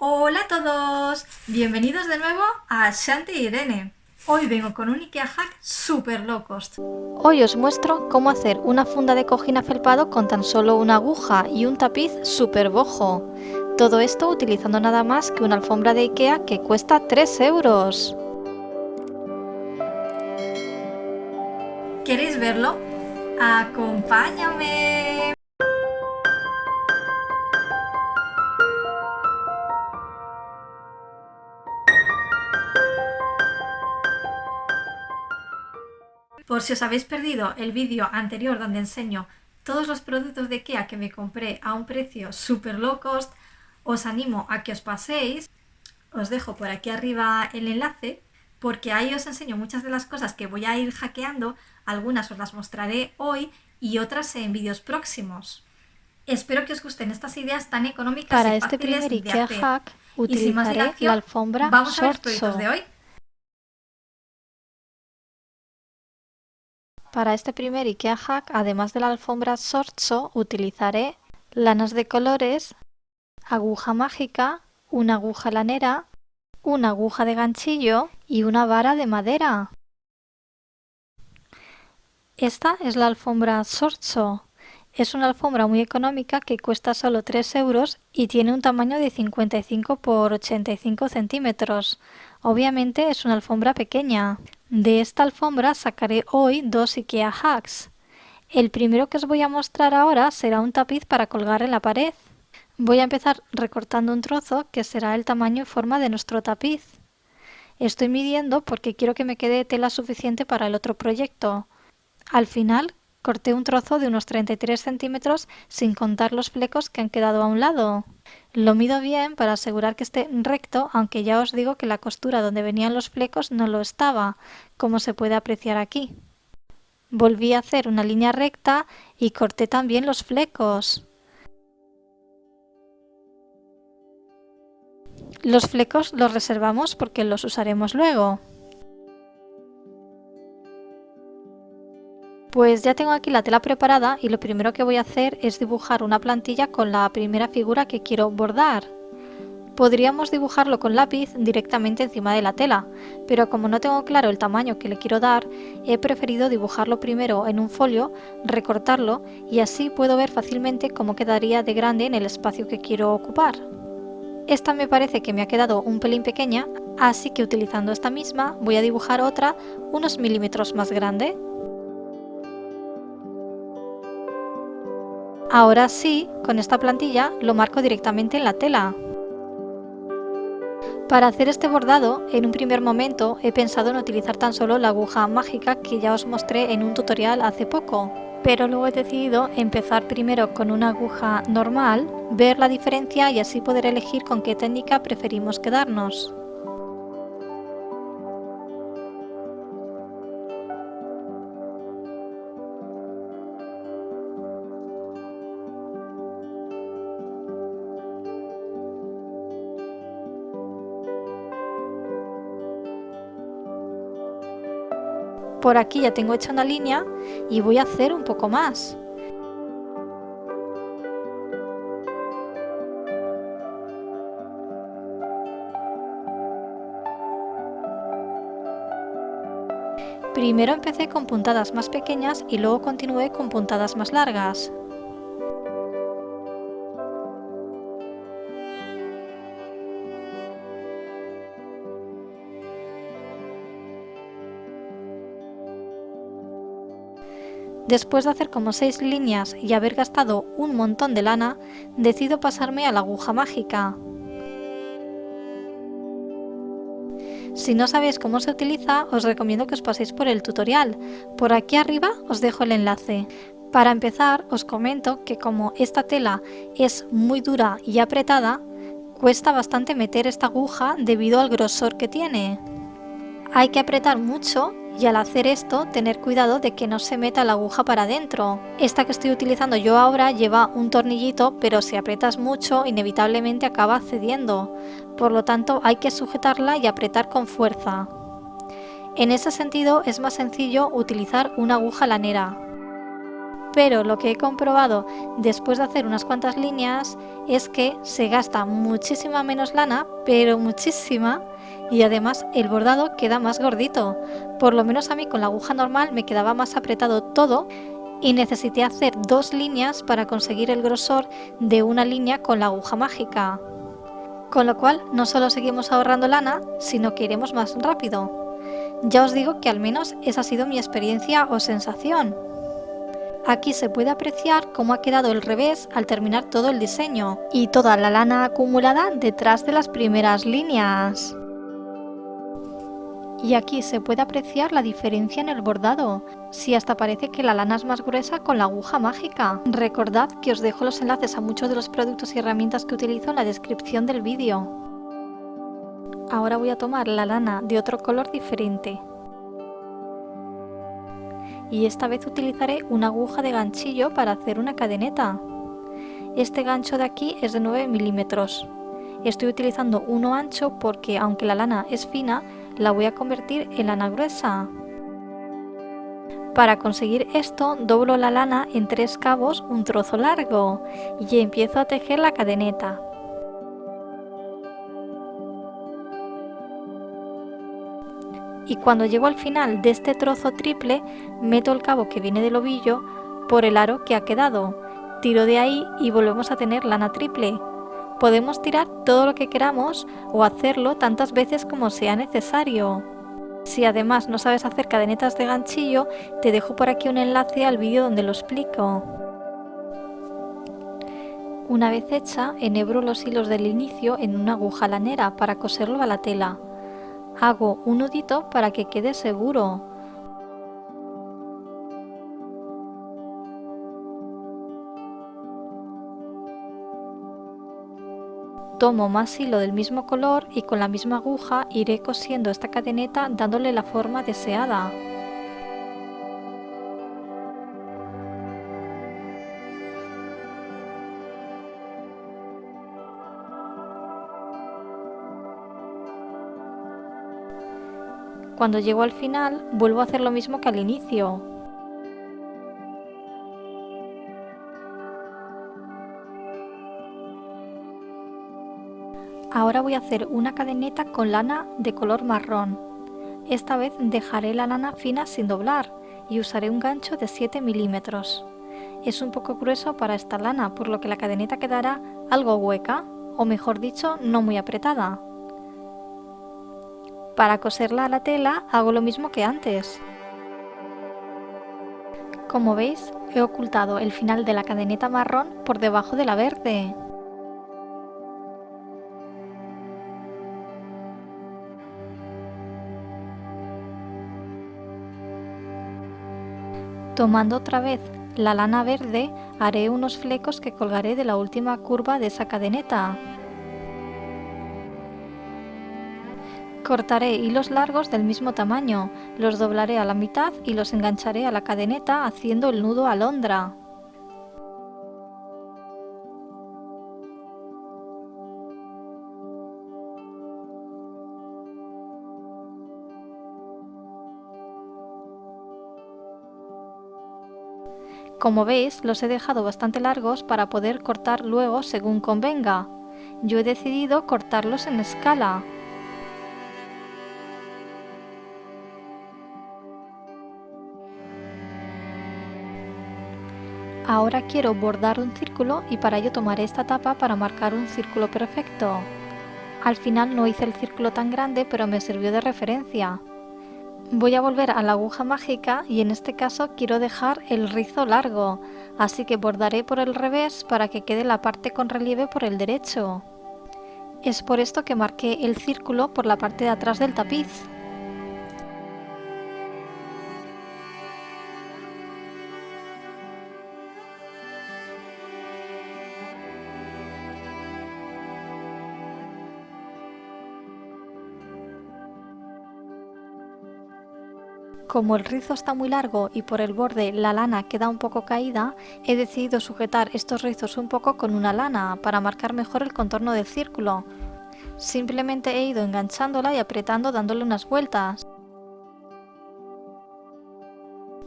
Hola a todos, bienvenidos de nuevo a Shanti y Irene. Hoy vengo con un IKEA hack super low cost. Hoy os muestro cómo hacer una funda de cojín afelpado con tan solo una aguja y un tapiz super bojo. Todo esto utilizando nada más que una alfombra de IKEA que cuesta 3 euros. ¿Queréis verlo? ¡Acompáñame! Por si os habéis perdido el vídeo anterior donde enseño todos los productos de IKEA que me compré a un precio super low cost, os animo a que os paséis. Os dejo por aquí arriba el enlace porque ahí os enseño muchas de las cosas que voy a ir hackeando. Algunas os las mostraré hoy y otras en vídeos próximos. Espero que os gusten estas ideas tan económicas y Para este fáciles primer de IKEA hacer. hack Y sin más utilizaré la dilación, alfombra vamos a ver los productos Sortso. de hoy. Para este primer IKEA hack, además de la alfombra Sortso, utilizaré lanas de colores, aguja mágica, una aguja lanera, una aguja de ganchillo y una vara de madera. Esta es la alfombra Sortso. Es una alfombra muy económica que cuesta solo 3 euros y tiene un tamaño de 55 por 85 centímetros. Obviamente es una alfombra pequeña. De esta alfombra sacaré hoy dos IKEA hacks. El primero que os voy a mostrar ahora será un tapiz para colgar en la pared. Voy a empezar recortando un trozo que será el tamaño y forma de nuestro tapiz. Estoy midiendo porque quiero que me quede tela suficiente para el otro proyecto. Al final, corté un trozo de unos 33 centímetros sin contar los flecos que han quedado a un lado. Lo mido bien para asegurar que esté recto, aunque ya os digo que la costura donde venían los flecos no lo estaba, como se puede apreciar aquí. Volví a hacer una línea recta y corté también los flecos. Los flecos los reservamos porque los usaremos luego. Pues ya tengo aquí la tela preparada y lo primero que voy a hacer es dibujar una plantilla con la primera figura que quiero bordar. Podríamos dibujarlo con lápiz directamente encima de la tela, pero como no tengo claro el tamaño que le quiero dar, he preferido dibujarlo primero en un folio, recortarlo y así puedo ver fácilmente cómo quedaría de grande en el espacio que quiero ocupar. Esta me parece que me ha quedado un pelín pequeña, así que utilizando esta misma voy a dibujar otra unos milímetros más grande. Ahora sí, con esta plantilla lo marco directamente en la tela. Para hacer este bordado, en un primer momento he pensado en utilizar tan solo la aguja mágica que ya os mostré en un tutorial hace poco, pero luego he decidido empezar primero con una aguja normal, ver la diferencia y así poder elegir con qué técnica preferimos quedarnos. Por aquí ya tengo hecha una línea y voy a hacer un poco más. Primero empecé con puntadas más pequeñas y luego continué con puntadas más largas. Después de hacer como 6 líneas y haber gastado un montón de lana, decido pasarme a la aguja mágica. Si no sabéis cómo se utiliza, os recomiendo que os paséis por el tutorial. Por aquí arriba os dejo el enlace. Para empezar, os comento que como esta tela es muy dura y apretada, cuesta bastante meter esta aguja debido al grosor que tiene. Hay que apretar mucho y al hacer esto tener cuidado de que no se meta la aguja para adentro. Esta que estoy utilizando yo ahora lleva un tornillito, pero si aprietas mucho inevitablemente acaba cediendo. Por lo tanto hay que sujetarla y apretar con fuerza. En ese sentido es más sencillo utilizar una aguja lanera. pero lo que he comprobado después de hacer unas cuantas líneas es que se gasta muchísima menos lana, pero muchísima, y además el bordado queda más gordito. Por lo menos a mí con la aguja normal me quedaba más apretado todo y necesité hacer 2 líneas para conseguir el grosor de una línea con la aguja mágica. Con lo cual no solo seguimos ahorrando lana, sino que iremos más rápido. Ya os digo que al menos esa ha sido mi experiencia o sensación. Aquí se puede apreciar cómo ha quedado el revés al terminar todo el diseño y toda la lana acumulada detrás de las primeras líneas. Y aquí se puede apreciar la diferencia en el bordado, si hasta parece que la lana es más gruesa con la aguja mágica. Recordad que os dejo los enlaces a muchos de los productos y herramientas que utilizo en la descripción del vídeo. Ahora voy a tomar la lana de otro color diferente. Y esta vez utilizaré una aguja de ganchillo para hacer una cadeneta. Este gancho de aquí es de 9 milímetros. Estoy utilizando uno ancho porque aunque la lana es fina, la voy a convertir en lana gruesa. Para conseguir esto, doblo la lana en 3 cabos un trozo largo y empiezo a tejer la cadeneta. Y cuando llego al final de este trozo triple, meto el cabo que viene del ovillo por el aro que ha quedado, tiro de ahí y volvemos a tener lana triple. Podemos tirar todo lo que queramos o hacerlo tantas veces como sea necesario. Si además no sabes hacer cadenetas de ganchillo, te dejo por aquí un enlace al vídeo donde lo explico. Una vez hecha, enhebro los hilos del inicio en una aguja lanera para coserlo a la tela. Hago un nudito para que quede seguro. Tomo más hilo del mismo color y con la misma aguja iré cosiendo esta cadeneta dándole la forma deseada. Cuando llego al final, vuelvo a hacer lo mismo que al inicio. Ahora voy a hacer una cadeneta con lana de color marrón. Esta vez dejaré la lana fina sin doblar y usaré un gancho de 7 milímetros. Es un poco grueso para esta lana, por lo que la cadeneta quedará algo hueca, o mejor dicho, no muy apretada. Para coserla a la tela hago lo mismo que antes. Como veis, he ocultado el final de la cadeneta marrón por debajo de la verde. Tomando otra vez la lana verde, haré unos flecos que colgaré de la última curva de esa cadeneta. Cortaré hilos largos del mismo tamaño, los doblaré a la mitad y los engancharé a la cadeneta haciendo el nudo alondra. Como veis, los he dejado bastante largos para poder cortar luego según convenga. Yo he decidido cortarlos en escala. Ahora quiero bordar un círculo y para ello tomaré esta tapa para marcar un círculo perfecto. Al final no hice el círculo tan grande, pero me sirvió de referencia. Voy a volver a la aguja mágica y en este caso quiero dejar el rizo largo, así que bordaré por el revés para que quede la parte con relieve por el derecho. Es por esto que marqué el círculo por la parte de atrás del tapiz. Como el rizo está muy largo y por el borde la lana queda un poco caída, he decidido sujetar estos rizos un poco con una lana para marcar mejor el contorno del círculo. Simplemente he ido enganchándola y apretando dándole unas vueltas.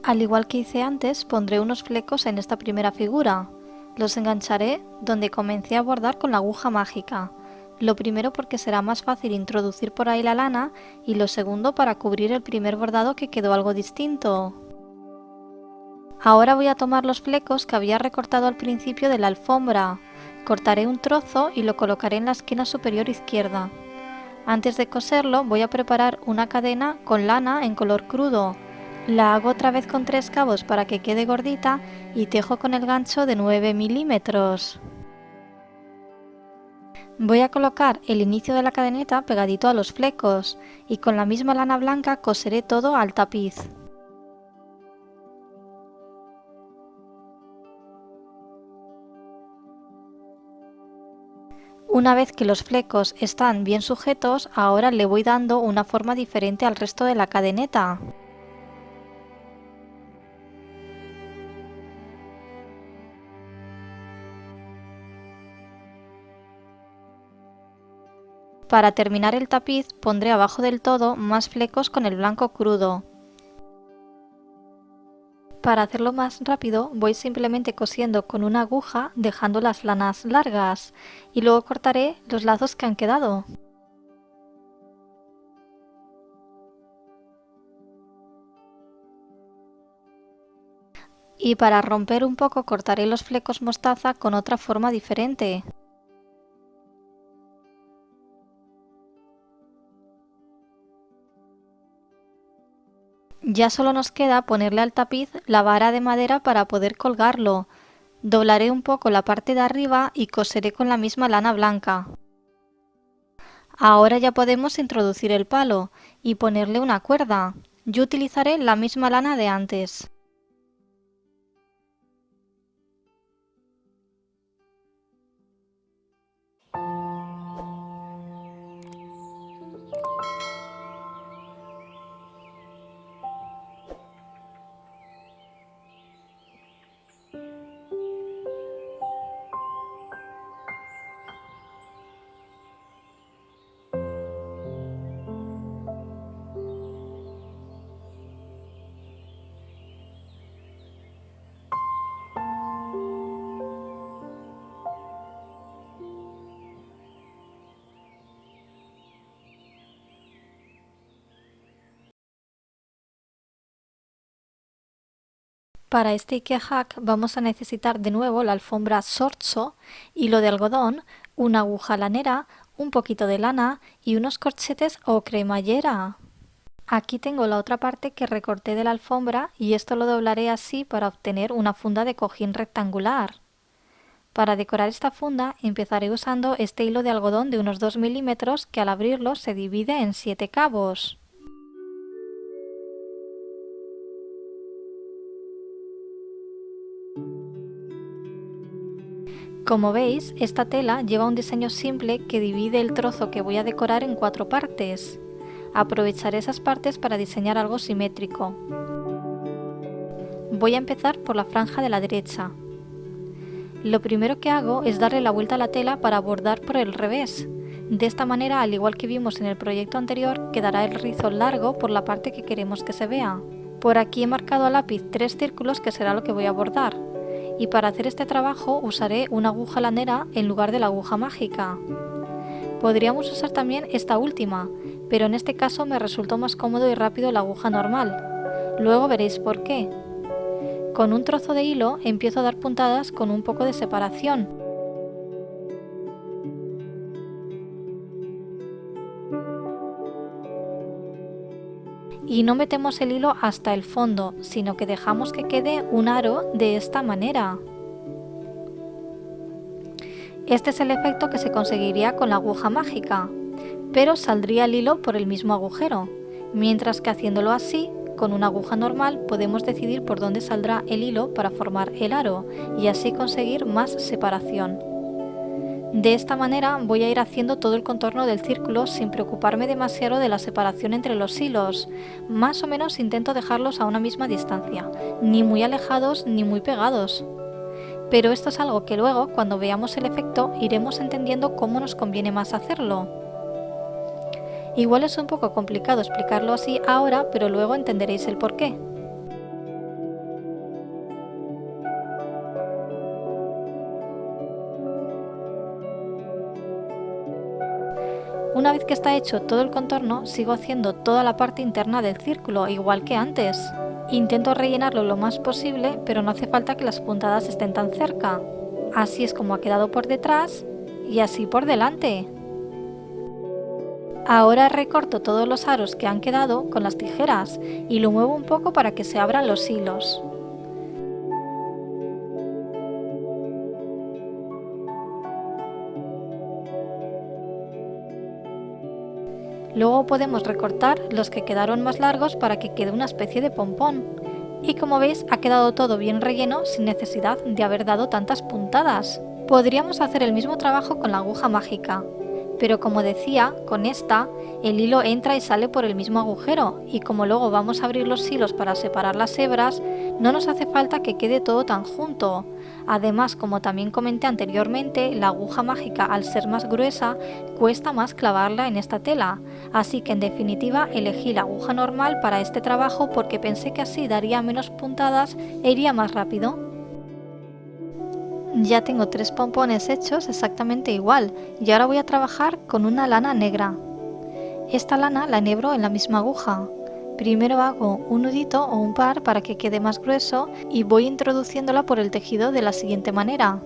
Al igual que hice antes, pondré unos flecos en esta primera figura. Los engancharé donde comencé a bordar con la aguja mágica. Lo primero porque será más fácil introducir por ahí la lana y lo segundo para cubrir el primer bordado que quedó algo distinto. Ahora voy a tomar los flecos que había recortado al principio de la alfombra. Cortaré un trozo y lo colocaré en la esquina superior izquierda. Antes de coserlo voy a preparar una cadena con lana en color crudo. La hago otra vez con 3 cabos para que quede gordita y tejo con el gancho de 9 milímetros. Voy a colocar el inicio de la cadeneta pegadito a los flecos y con la misma lana blanca coseré todo al tapiz. Una vez que los flecos están bien sujetos, ahora le voy dando una forma diferente al resto de la cadeneta. Para terminar el tapiz pondré abajo del todo más flecos con el blanco crudo. Para hacerlo más rápido voy simplemente cosiendo con una aguja dejando las lanas largas y luego cortaré los lazos que han quedado. Y para romper un poco cortaré los flecos mostaza con otra forma diferente. Ya solo nos queda ponerle al tapiz la vara de madera para poder colgarlo. Doblaré un poco la parte de arriba y coseré con la misma lana blanca. Ahora ya podemos introducir el palo y ponerle una cuerda. Yo utilizaré la misma lana de antes. Para este IKEA Hack vamos a necesitar de nuevo la alfombra Sorzo, hilo de algodón, una aguja lanera, un poquito de lana y unos corchetes o cremallera. Aquí tengo la otra parte que recorté de la alfombra y esto lo doblaré así para obtener una funda de cojín rectangular. Para decorar esta funda empezaré usando este hilo de algodón de unos 2 milímetros que al abrirlo se divide en 7 cabos. Como veis, esta tela lleva un diseño simple que divide el trozo que voy a decorar en 4 partes. Aprovecharé esas partes para diseñar algo simétrico. Voy a empezar por la franja de la derecha. Lo primero que hago es darle la vuelta a la tela para bordar por el revés. De esta manera, al igual que vimos en el proyecto anterior, quedará el rizo largo por la parte que queremos que se vea. Por aquí he marcado a lápiz 3 círculos que será lo que voy a bordar. Y para hacer este trabajo usaré una aguja lanera en lugar de la aguja mágica. Podríamos usar también esta última, pero en este caso me resultó más cómodo y rápido la aguja normal. Luego veréis por qué. Con un trozo de hilo empiezo a dar puntadas con un poco de separación. Y no metemos el hilo hasta el fondo, sino que dejamos que quede un aro de esta manera. Este es el efecto que se conseguiría con la aguja mágica, pero saldría el hilo por el mismo agujero, mientras que haciéndolo así, con una aguja normal podemos decidir por dónde saldrá el hilo para formar el aro y así conseguir más separación. De esta manera voy a ir haciendo todo el contorno del círculo sin preocuparme demasiado de la separación entre los hilos. Más o menos intento dejarlos a una misma distancia, ni muy alejados ni muy pegados. Pero esto es algo que luego, cuando veamos el efecto, iremos entendiendo cómo nos conviene más hacerlo. Igual es un poco complicado explicarlo así ahora, pero luego entenderéis el porqué. Una vez que está hecho todo el contorno, sigo haciendo toda la parte interna del círculo, igual que antes. Intento rellenarlo lo más posible, pero no hace falta que las puntadas estén tan cerca. Así es como ha quedado por detrás y así por delante. Ahora recorto todos los aros que han quedado con las tijeras y lo muevo un poco para que se abran los hilos. Luego podemos recortar los que quedaron más largos para que quede una especie de pompón. Y como veis, ha quedado todo bien relleno sin necesidad de haber dado tantas puntadas. Podríamos hacer el mismo trabajo con la aguja mágica, pero como decía, con esta el hilo entra y sale por el mismo agujero, y como luego vamos a abrir los hilos para separar las hebras, no nos hace falta que quede todo tan junto. Además, como también comenté anteriormente, la aguja mágica, al ser más gruesa, cuesta más clavarla en esta tela, así que en definitiva elegí la aguja normal para este trabajo porque pensé que así daría menos puntadas e iría más rápido. Ya tengo 3 pompones hechos exactamente igual y ahora voy a trabajar con una lana negra. Esta lana la enhebro en la misma aguja. Primero hago un nudito o un par para que quede más grueso y voy introduciéndola por el tejido de la siguiente manera.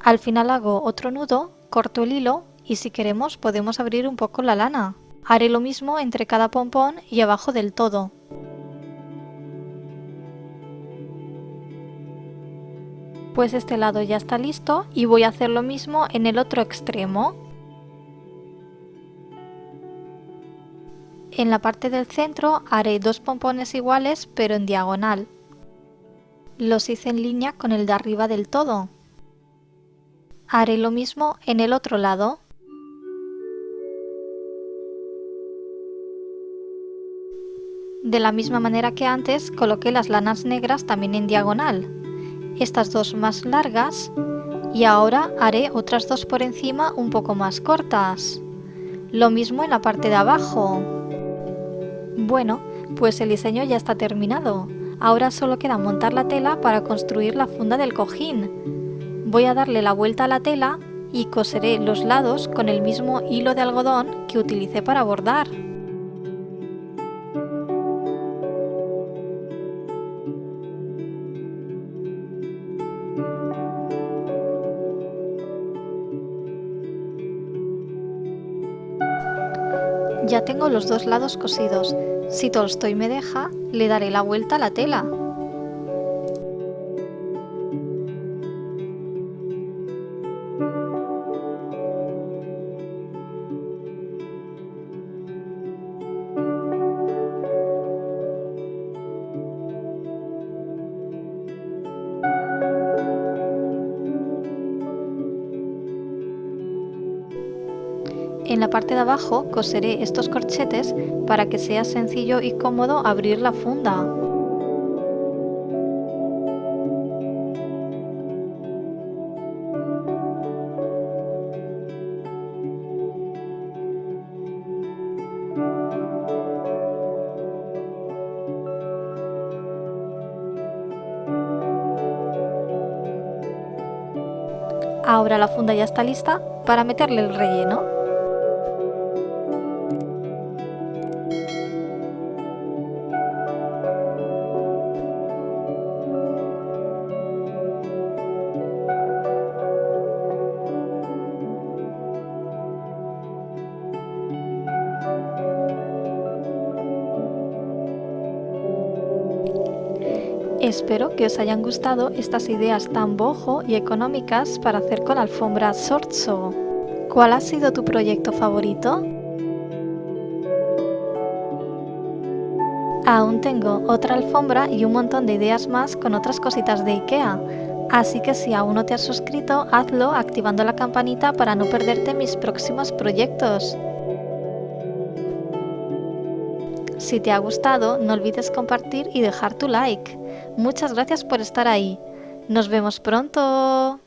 Al final hago otro nudo, corto el hilo y si queremos podemos abrir un poco la lana. Haré lo mismo entre cada pompón y abajo del todo. Pues este lado ya está listo y voy a hacer lo mismo en el otro extremo. En la parte del centro haré 2 pompones iguales pero en diagonal. Los hice en línea con el de arriba del todo. Haré lo mismo en el otro lado. De la misma manera que antes, coloqué las lanas negras también en diagonal, estas 2 más largas, y ahora haré otras 2 por encima un poco más cortas. Lo mismo en la parte de abajo. Bueno, pues el diseño ya está terminado. Ahora solo queda montar la tela para construir la funda del cojín. Voy a darle la vuelta a la tela y coseré los lados con el mismo hilo de algodón que utilicé para bordar. Ya tengo los 2 lados cosidos. Si Tolstoy me deja, le daré la vuelta a la tela. En la parte de abajo coseré estos corchetes para que sea sencillo y cómodo abrir la funda. Ahora la funda ya está lista para meterle el relleno. Espero que os hayan gustado estas ideas tan boho y económicas para hacer con alfombra Sforzo. ¿Cuál ha sido tu proyecto favorito? Aún tengo otra alfombra y un montón de ideas más con otras cositas de IKEA, así que si aún no te has suscrito, hazlo activando la campanita para no perderte mis próximos proyectos. Si te ha gustado, no olvides compartir y dejar tu like. Muchas gracias por estar ahí. ¡Nos vemos pronto!